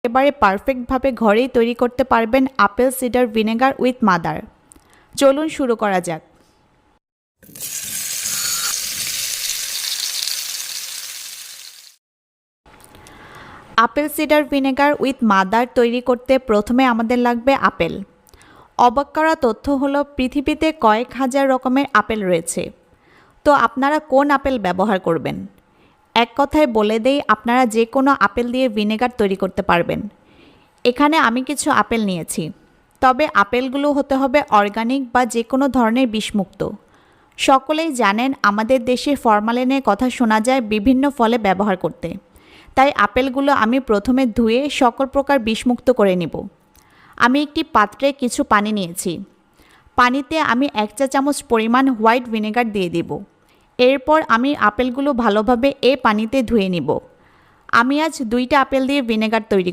একেবারে পারফেক্টভাবে ঘরেই তৈরি করতে পারবেন apple cider vinegar with mother. চলুন শুরু করা যাক। Apple cider vinegar with mother তৈরি করতে প্রথমে আমাদের লাগবে আপেল। অবাক করা তথ্য হলো পৃথিবীতে কয়েক হাজার রকমের আপেল রয়েছে। তো আপনারা কোন আপেল ব্যবহার করবেন? এক কথায় বলে দেই, আপনারা যে কোনো আপেল দিয়ে ভিনেগার তৈরি করতে পারবেন। এখানে আমি কিছু আপেল নিয়েছি, তবে আপেলগুলো হতে হবে অর্গানিক বা যে কোনো ধরনের বিষমুক্ত। সকলেই জানেন আমাদের দেশে ফরমালিনের কথা শোনা যায় বিভিন্ন ফলে ব্যবহার করতে, তাই আপেলগুলো আমি প্রথমে ধুয়ে সকল প্রকার বিষমুক্ত করে নিব। আমি একটি পাত্রে কিছু পানি নিয়েছি। পানিতে আমি 1 চা চামচ পরিমাণ হোয়াইট ভিনেগার দিয়ে দিব। এরপর আমি আপেলগুলো ভালোভাবে এই পানিতে ধুয়ে নিব। আমি আজ 2টা আপেল দিয়ে ভিনেগার তৈরি করব।